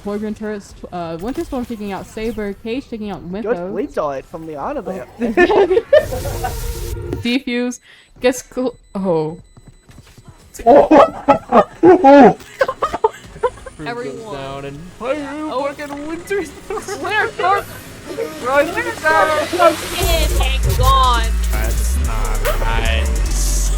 Torbjorn Turrets, Winterstorm taking out Saber, Cage taking out Mythos. Good bleed it from the out of there. Defuse gets cool. Oh. Everyone. Down and fucking Winters. Where? It's gone. That's not nice.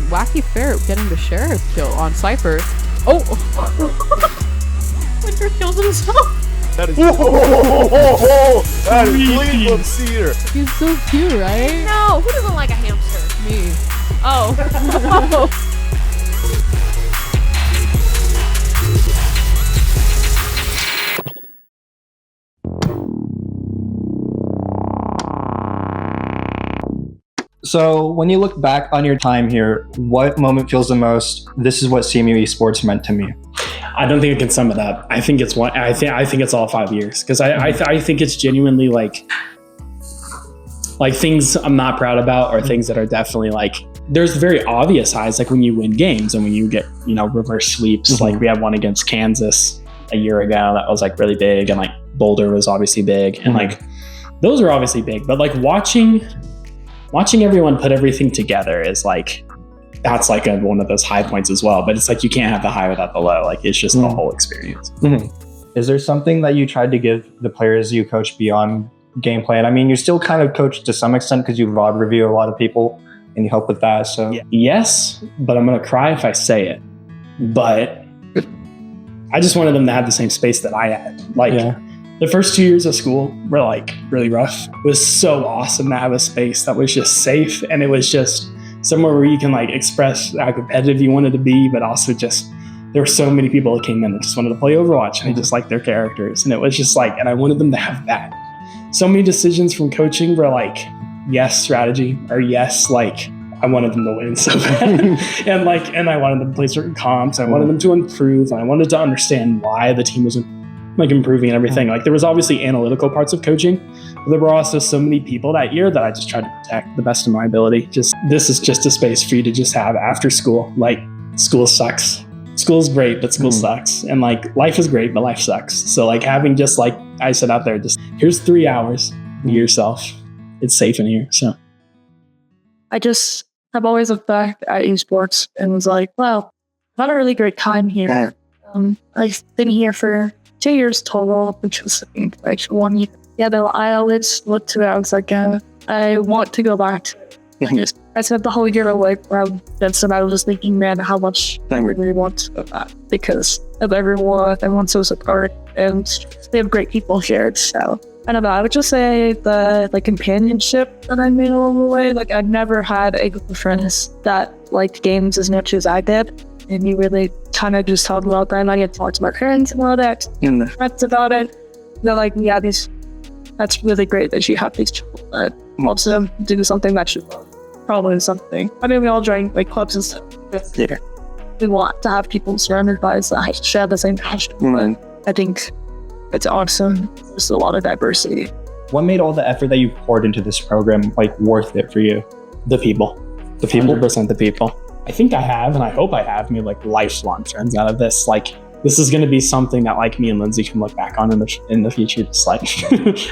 Wacky Ferret getting the sheriff kill on Cypher. Oh! Winter kills himself. That is. That is Cleveland Cedar. He's so cute, right? No, who doesn't like a hamster? Me. Oh. So when you look back on your time here, what moment feels the most, this is what CMU Esports meant to me? I don't think I can sum it up. I think it's one. I think it's all 5 years because I think it's genuinely like things I'm not proud about or things that are definitely like. There's very obvious highs like when you win games and when you get reverse sweeps. Mm-hmm. Like we had one against Kansas a year ago that was like really big, and like Boulder was obviously big, and like those are obviously big. But like watching everyone put everything together is like. That's like one of those high points as well, but it's like you can't have the high without the low. Like it's just the whole experience. Mm-hmm. Is there something that you tried to give the players you coach beyond gameplay? And I mean, you still kind of coach to some extent because you VOD review a lot of people and you help with that. So yes, but I'm gonna cry if I say it. But I just wanted them to have the same space that I had. Like the first 2 years of school were like really rough. It was so awesome to have a space that was just safe, and it was just somewhere where you can like express how competitive you wanted to be, but also just there were so many people that came in that just wanted to play Overwatch and they just liked their characters, and it was just like, and I wanted them to have that. So many decisions from coaching were like yes strategy or yes like I wanted them to win so bad and I wanted them to play certain comps. I wanted them to improve. I wanted to understand why the team was like improving and everything. Like there was obviously analytical parts of coaching, but there were also so many people that year that I just tried to protect the best of my ability. Just this is just a space for you to just have after school. Like school sucks. School's great, but school sucks. And like life is great, but life sucks. So like having just like I said out there, just here's 3 hours, be yourself. It's safe in here. So I just have always looked back at esports and was like, well, I've had a really great time here. I've been here for 2 years total, which was like 1 year. Yeah, I always looked to it. I was like, I want to go back to it. I spent the whole year like around this, and I was just thinking, man, how much I really want to go back because of everyone's so supportive, and they have great people here. So I don't know. I would just say the like companionship that I made along the way. Like I've never had a group of friends that liked games as much as I did. And you really kind of just talk about that. And I get to talk to my parents about it, and the friends about it. They're like, yeah, that's really great that you have these people that wants to do something that you love. Probably something. I mean, we all join like clubs and stuff. Yeah. We want to have people surrounded by us that share the same passion. But I think it's awesome. There's a lot of diversity. What made all the effort that you poured into this program like worth it for you? the people. 100% the people. I think I have, and I hope I have, made like lifelong friends out of this. Like, this is going to be something that like me and Lindsay can look back on in the future. Just like,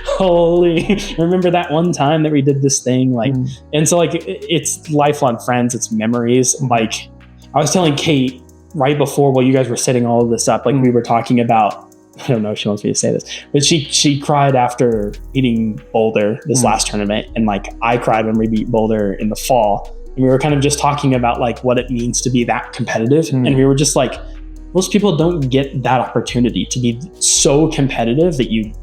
holy, remember that one time that we did this thing? Like, and so like, it's lifelong friends, it's memories. Like, I was telling Kate right before, while you guys were setting all of this up, like we were talking about, I don't know if she wants me to say this, but she cried after beating Boulder this last tournament. And like, I cried when we beat Boulder in the fall. And we were kind of just talking about like what it means to be that competitive. And we were just like, most people don't get that opportunity to be so competitive that you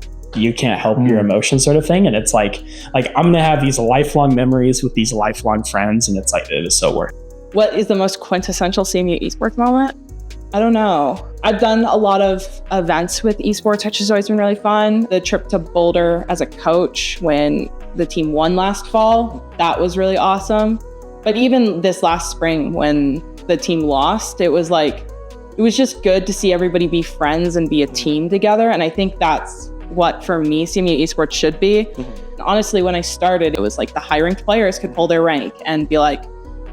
can't help your emotions, sort of thing. And it's like I'm gonna have these lifelong memories with these lifelong friends, and it's like, it is so worth it. What is the most quintessential CMU Esports moment? I don't know. I've done a lot of events with esports, which has always been really fun. The trip to Boulder as a coach when the team won last fall, that was really awesome. But even this last spring when the team lost, it was just good to see everybody be friends and be a team together. And I think that's what, for me, CMU Esports should be. Honestly, when I started, it was like the high ranked players could pull their rank and be like,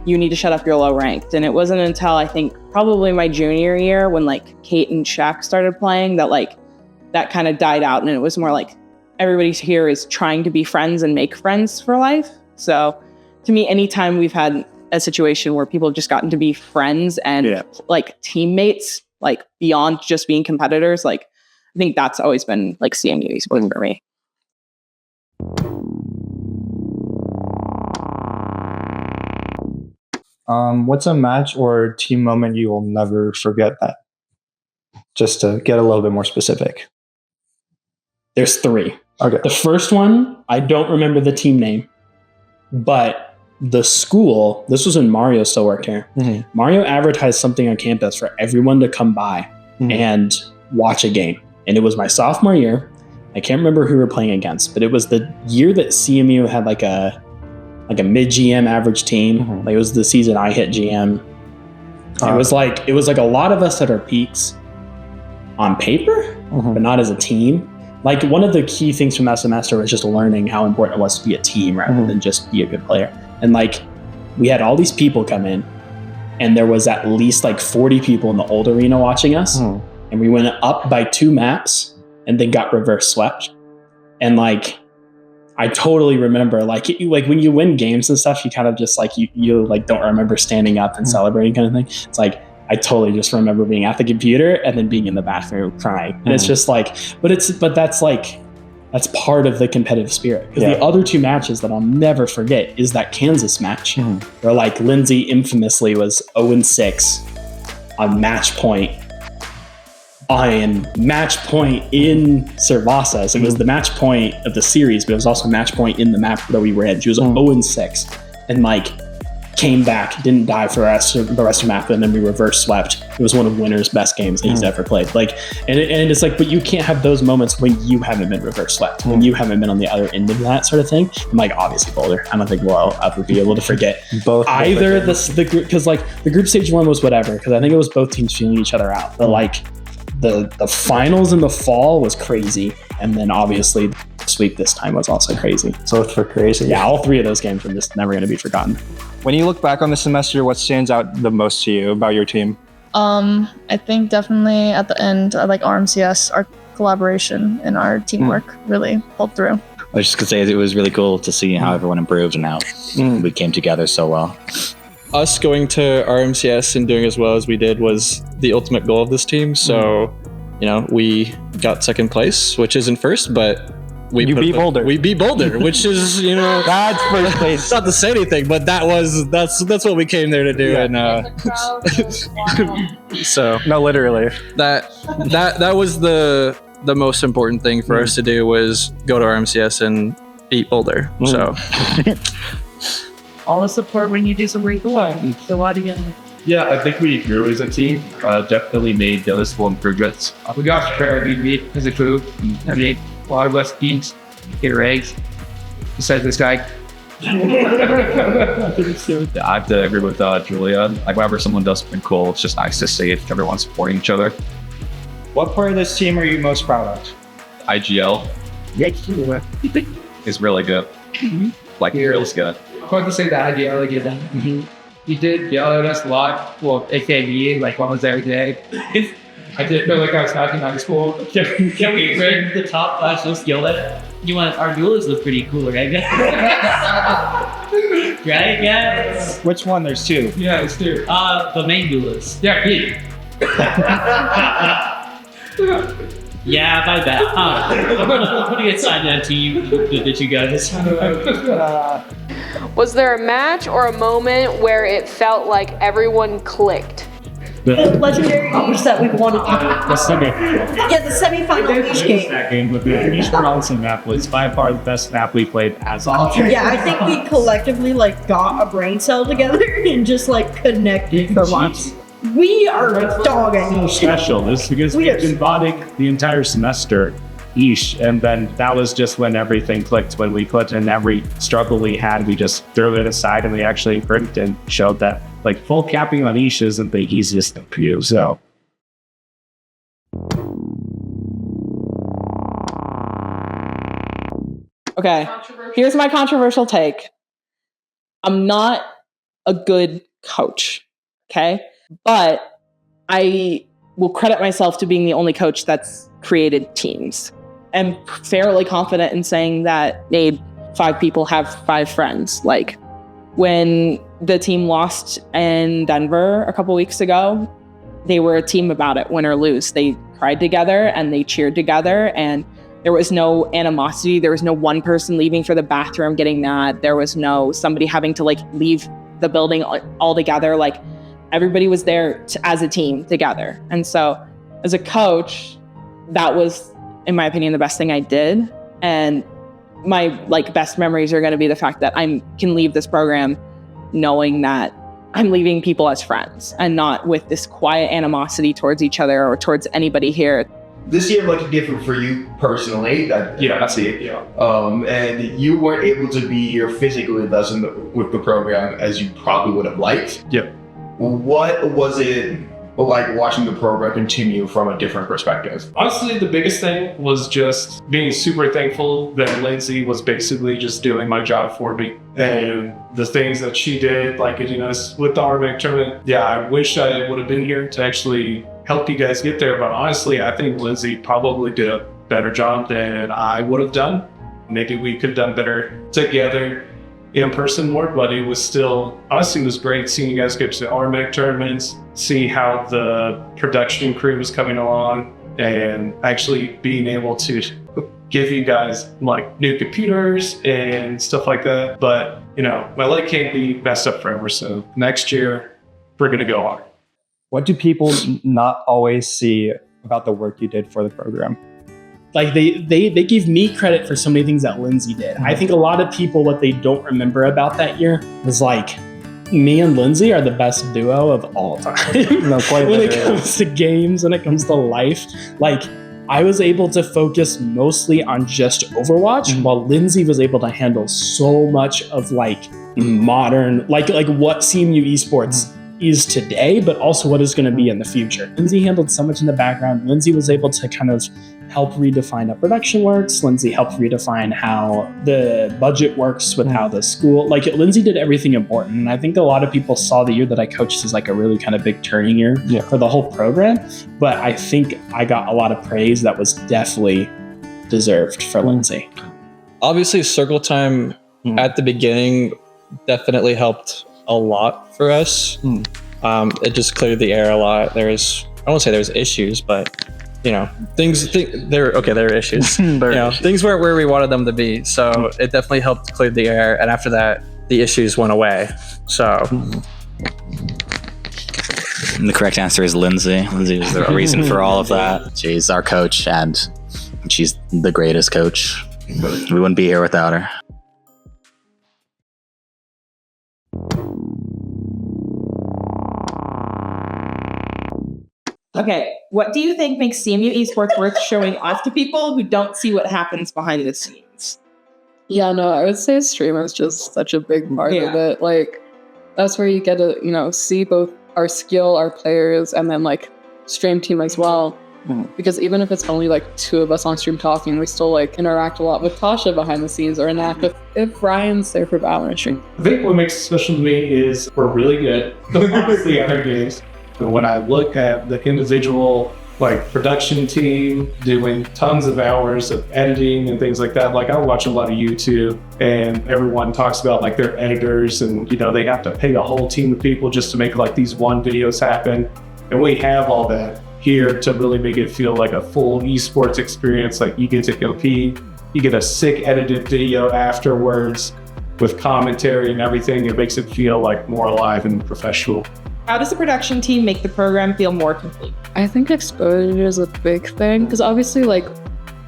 you need to shut up, you're low ranked. And it wasn't until I think probably my junior year when like Kate and Shaq started playing that like that kind of died out, and it was more like everybody here is trying to be friends and make friends for life. So to me, anytime we've had a situation where people have just gotten to be friends and like teammates, like beyond just being competitors, like I think that's always been like CMU Esports for me. What's a match or team moment you will never forget that? Just to get a little bit more specific. There's 3. Okay. The first one, I don't remember the team name, but the school, this was when Mario still worked here. Mm-hmm. Mario advertised something on campus for everyone to come by and watch a game. And it was my sophomore year. I can't remember who we were playing against, but it was the year that CMU had like a mid-GM average team. Mm-hmm. Like it was the season I hit GM. It was like a lot of us at our peaks on paper, but not as a team. Like one of the key things from that semester was just learning how important it was to be a team rather than just be a good player. And like we had all these people come in, and there was at least like 40 people in the old arena watching us. And we went up by 2 maps and then got reverse swept. And like I totally remember like when you win games and stuff, you kind of just like you like don't remember standing up and celebrating kind of thing. It's like I totally just remember being at the computer and then being in the bathroom crying. And it's just like, but that's part of the competitive spirit. Because the other 2 matches that I'll never forget is that Kansas match where like Lindsay infamously was 0-6 on match point. In Cervasa. So it was the match point of the series, but it was also a match point in the map that we were in. She was 0-6 and like came back, didn't die for the rest of the map, and then we reverse swept. It was one of Winner's best games that he's ever played. Like, and it's like, but you can't have those moments when you haven't been reverse swept, when you haven't been on the other end of that sort of thing. And like, obviously Boulder, I don't think we'll ever be able to forget both either the group, because like the group stage one was whatever, because I think it was both teams feeling each other out. But like the finals in the fall was crazy, and then obviously the sweep this time was also crazy. So for crazy. Yeah, all 3 of those games are just never going to be forgotten. When you look back on the semester, what stands out the most to you about your team? I think definitely at the end, like RMCS, our collaboration and our teamwork really pulled through. I was just going to say it was really cool to see how everyone improved and how we came together so well. Us going to RMCS and doing as well as we did was the ultimate goal of this team. So, you know, we got second place, which isn't first, but we beat Boulder. We beat Boulder, which is, you know, that's first place. Not to say anything, but that's what we came there to do. Yeah. And so no, literally, that was the most important thing for us to do, was go to RMCS and beat Boulder. So all the support when you do some great work. So what do you? Yeah, I think we grew as a team. Definitely made noticeable improvements. We got very good as a crew. I mean, a lot of us teams get eggs. Besides this guy. I have to agree with Julia. Like whenever someone does something cool, it's just nice to see it. Everyone's supporting each other. What part of this team are you most proud of? IGL is really good. Like it feels good. Hard to say that IGL again. He did yell at us a lot. Well, AKB, like one was every day. I didn't feel like I was back in high school. Can we bring the top class most yelled at? You want our duelists look pretty cool, right? Right? Yeah. Which one? There's 2. Yeah, it's 2. The main duelist. Yeah, Pete. Yeah, my bad. I'm putting it side down to you, did you guys? Was there a match or a moment where it felt like everyone clicked? The legendary East that we wanted to The semi. Yeah, the semifinal East game. That game, but the East Bronson map was by far the best map we played as all. Yeah, I think we collectively like got a brain cell together and just like connected for once. We are dogging. Special. This is because we've been bonding the entire semester. Eesh. And then that was just when everything clicked. When we put in every struggle we had, we just threw it aside and we actually improved and showed that like full capping on Eesh isn't the easiest thing for you. So okay, here's my controversial take. I'm not a good coach. Okay. But I will credit myself to being the only coach that's created teams. I'm fairly confident in saying that made 5 people have 5 friends. Like when the team lost in Denver a couple weeks ago, they were a team about it, win or lose. They cried together and they cheered together, and there was no animosity. There was no one person leaving for the bathroom getting mad. There was no somebody having to like leave the building altogether. Like everybody was there as a team together. And so as a coach, that was, in my opinion, the best thing I did. And my like best memories are going to be the fact that I can leave this program knowing that I'm leaving people as friends and not with this quiet animosity towards each other or towards anybody here. This year looked different for you personally. I see it. Yeah. And you weren't able to be here physically with us with the program as you probably would have liked. Yep. What was it like watching the program continue from a different perspective? Honestly, the biggest thing was just being super thankful that Lindsay was basically just doing my job for me. And the things that she did, like getting us with the RMCS tournament, yeah, I wish I would have been here to actually help you guys get there. But honestly, I think Lindsay probably did a better job than I would have done. Maybe we could have done better together in person more, but it was still, honestly, it was great seeing you guys get to the RMCS tournaments, see how the production crew was coming along, and actually being able to give you guys like new computers and stuff like that. But, you know, my leg can't be messed up forever. So next year, we're going to go hard. What do people not always see about the work you did for the program? Like they give me credit for so many things that Lindsay did. I think a lot of people, what they don't remember about that year was like, me and Lindsay are the best duo of all time. No, quite when it comes to games, when it comes to life. Like I was able to focus mostly on just Overwatch, while Lindsay was able to handle so much of like modern, like what CMU Esports is today, but also what is going to be in the future. Lindsay handled so much in the background. Lindsay was able to kind of help redefine how production works. Lindsay helped redefine how the budget works with how the school, like Lindsay did everything important. And I think a lot of people saw the year that I coached as like a really kind of big turning year for the whole program. But I think I got a lot of praise that was definitely deserved for Lindsay. Obviously, circle time at the beginning definitely helped a lot for us. It just cleared the air a lot. I won't say there's issues, but you know, there are issues. Things weren't where we wanted them to be. So it definitely helped clear the air. And after that, the issues went away. So the correct answer is Lindsay. Lindsay was the reason for all of that. She's our coach, and she's the greatest coach. We wouldn't be here without her. Okay, what do you think makes CMU Esports worth showing off to people who don't see what happens behind the scenes? Yeah, no, I would say stream is just such a big part of it. Like, that's where you get to, you know, see both our skill, our players, and then like stream team as well. Because even if it's only like 2 of us on stream talking, we still like interact a lot with Tasha behind the scenes or interact with if Ryan's there for Valorant stream. I think what makes it special to me is we're really good at the other games. But when I look at the individual like production team doing tons of hours of editing and things like that, like I watch a lot of YouTube and everyone talks about like their editors and, you know, they have to pay a whole team of people just to make like these one videos happen. And we have all that here to really make it feel like a full esports experience. Like you get to compete, you get a sick edited video afterwards with commentary and everything. It makes it feel like more alive and professional. How does the production team make the program feel more complete? I think exposure is a big thing because obviously like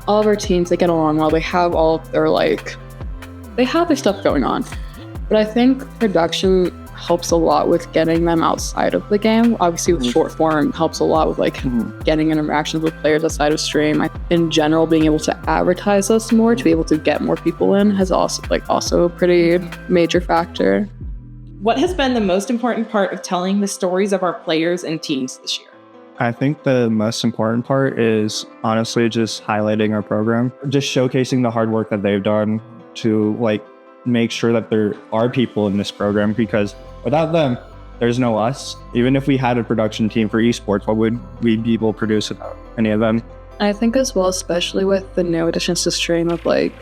all of our teams, they get along well. They have all of their they have their stuff going on. But I think production helps a lot with getting them outside of the game. Obviously with short form helps a lot with like getting interactions with players outside of stream. In general, being able to advertise us more to be able to get more people in has also a pretty major factor. What has been the most important part of telling the stories of our players and teams this year? I think the most important part is honestly just highlighting our program, just showcasing the hard work that they've done to like make sure that there are people in this program, because Without them, there's no us. Even if we had a production team for esports, what would we be able to produce without any of them? I think as well, especially with the new additions to stream of like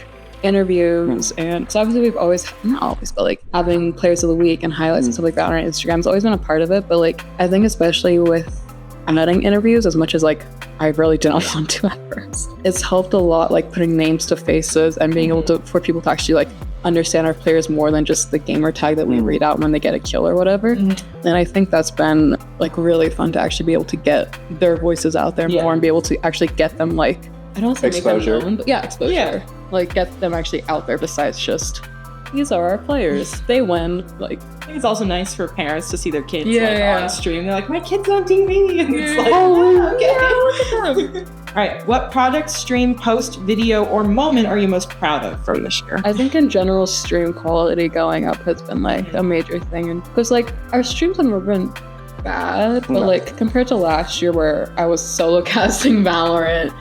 interviews and so obviously we've always, not always, but like having players of the week and highlights and stuff like that on our Instagram's always been a part of it. But like I think especially with editing interviews, as much as like I really didn't want to at first, it's helped a lot, like putting names to faces and being able to for people to actually like understand our players more than just the gamer tag that we read out when they get a kill or whatever. And I think that's been like really fun to actually be able to get their voices out there more and be able to actually get them like, I don't want to say exposure. Make them known, but yeah, exposure. Yeah. Like get them actually out there besides just, these are our players. They win. Like I think it's also nice for parents to see their kids on stream. They're like, my kid's on TV. And it's like, look at them. All right, what project, stream, post, video, or moment are you most proud of from this year? I think in general, stream quality going up has been like a major thing. And because like our streams have never been bad, but like compared to last year where I was solo casting Valorant,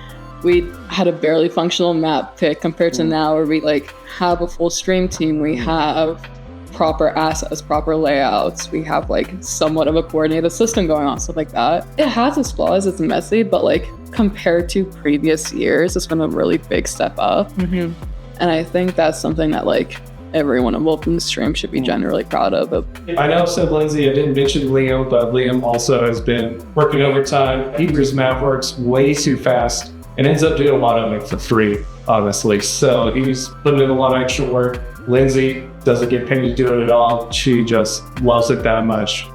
we had a barely functional map pick compared to now where we like have a full stream team. We have proper assets, proper layouts. We have like somewhat of a coordinated system going on, stuff like that. It has its flaws, it's messy, but like compared to previous years, it's been a really big step up. And I think that's something that like everyone involved in the stream should be generally proud of. I know said Lindsay, I didn't mention Liam, but Liam also has been working overtime. His map works way too fast and ends up doing a lot of it for free, honestly. So he's putting in a lot of extra work. Lindsay doesn't get paid to do it at all. She just loves it that much.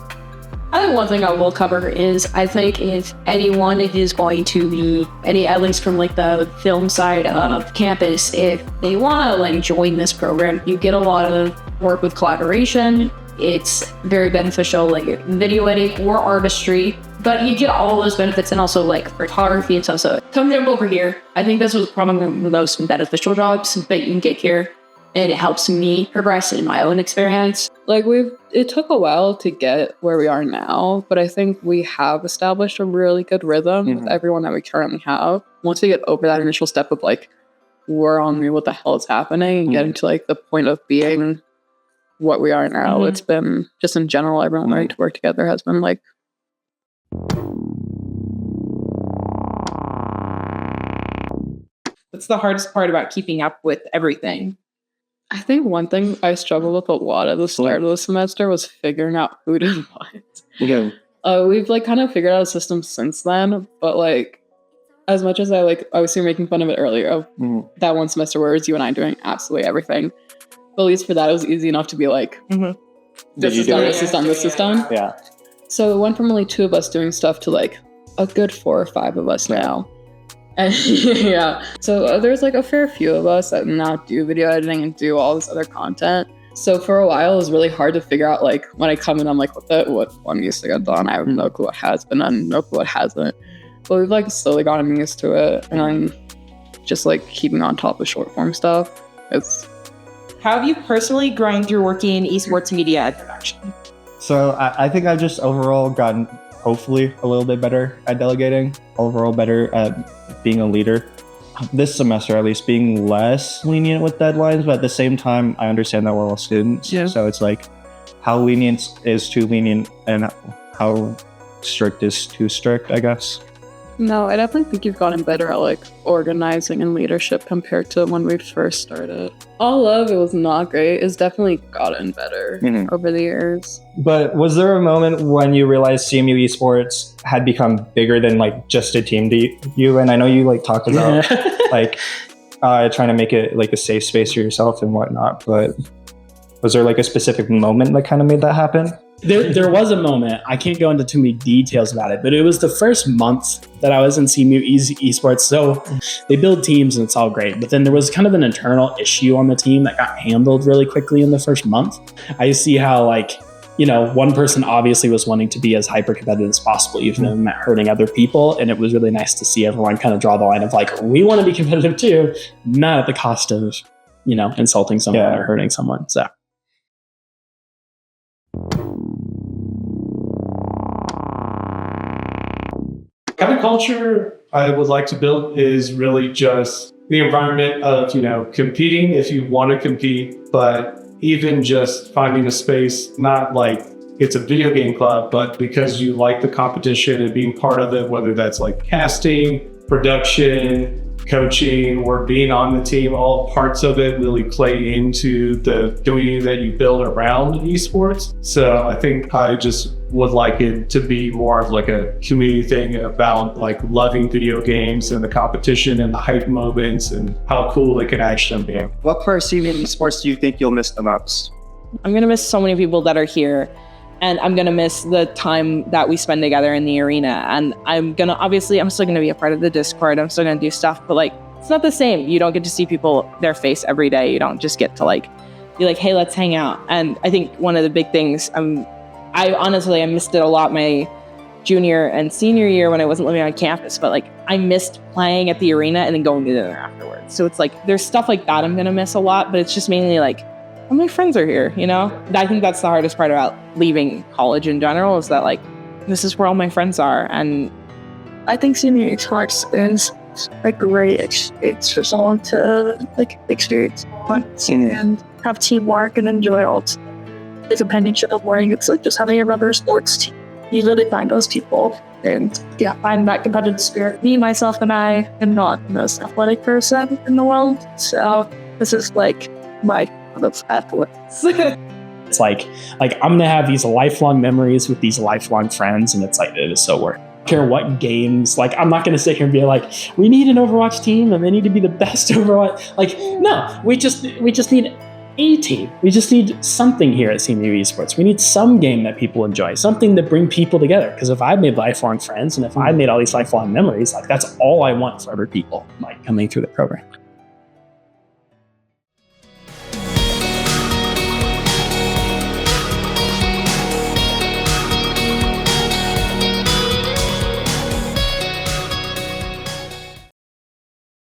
I think one thing I will cover is I think if anyone is going to be at least from like the film side of campus, if they want to like join this program, you get a lot of work with collaboration. It's very beneficial, like video editing or artistry, but you get all those benefits and also like photography and stuff. So come jump over here. I think this was probably the most beneficial jobs that you can get here. And it helps me progress in my own experience. Like it took a while to get where we are now, but I think we have established a really good rhythm with everyone that we currently have. Once we get over that initial step of like, we're on me, what the hell is happening, and getting to like the point of being what we are now, it's been just in general, everyone learning to work together has been like. That's the hardest part about keeping up with everything. I think one thing I struggled with a lot at the start of the semester was figuring out who did what. We've like kind of figured out a system since then, but like as much as I was making fun of it earlier, that one semester where it was you and I doing absolutely everything. But at least for that, it was easy enough to be like, this is done. Yeah. So it went from only 2 of us doing stuff to like a good 4 or 5 of us now. And so there's like a fair few of us that now do video editing and do all this other content. So for a while, it was really hard to figure out, like, when I come in, I'm like, what one used to get done? I have no clue what has been done, no clue what hasn't. But we've like slowly gotten used to it, and I'm just like keeping on top of short form stuff. How have you personally grown through working in esports media and production? So I think I've just overall gotten hopefully a little bit better at delegating, overall better at being a leader. This semester, at least, being less lenient with deadlines, but at the same time, I understand that we're all students. Yeah. So it's like, how lenient is too lenient and how strict is too strict, I guess. No, I definitely think you've gotten better at like organizing and leadership compared to when we first started. All of it was not great. It's definitely gotten better over the years. But was there a moment when you realized CMU Esports had become bigger than like just a team to you? And I know you like talked about like trying to make it like a safe space for yourself and whatnot, but was there like a specific moment that kind of made that happen? There was a moment. I can't go into too many details about it, but it was the first month that I was in CMU Esports. So they build teams and it's all great. But then there was kind of an internal issue on the team that got handled really quickly in the first month. I see how like, you know, one person obviously was wanting to be as hyper competitive as possible, even if it meant hurting other people. And it was really nice to see everyone kind of draw the line of like, we want to be competitive too, not at the cost of, you know, insulting someone or hurting someone. So. Kind of culture I would like to build is really just the environment of, you know, competing if you want to compete, but even just finding a space, not like it's a video game club, but because you like the competition and being part of it, whether that's like casting, production, coaching, or being on the team, all parts of it really play into the community that you build around esports. So I think I just would like it to be more of like a community thing about like loving video games and the competition and the hype moments and how cool it can actually be. What part of CMU Esports do you think you'll miss the most? I'm going to miss so many people that are here. And I'm going to miss the time that we spend together in the arena. And I'm still going to be a part of the Discord. I'm still going to do stuff, but like, it's not the same. You don't get to see people, their face every day. You don't just get to like, be like, hey, let's hang out. And I think one of the big things, I missed it a lot my junior and senior year when I wasn't living on campus, but like I missed playing at the arena and then going to dinner afterwards. So it's like, there's stuff like that I'm going to miss a lot, but it's just mainly like, well, my friends are here, you know? I think that's the hardest part about leaving college in general is that, like, this is where all my friends are. And I think CMU Esports is a great experience for someone to, like, experience and have teamwork and enjoy all the companionship of learning. It's like just having another sports team. You really find those people and, yeah, find that competitive spirit. Me, myself, and I am not the most athletic person in the world. So this is, like, my of athletes. It's like I'm gonna have these lifelong memories with these lifelong friends, and it's like it is so worth it. I don't care what games, like I'm not gonna sit here and be like, we need an Overwatch team and they need to be the best Overwatch. Like, no, we just need a team. We just need something here at CMU Esports. We need some game that people enjoy, something that bring people together. Because if I've made lifelong friends and if I've made all these lifelong memories, like that's all I want for other people like coming through the program.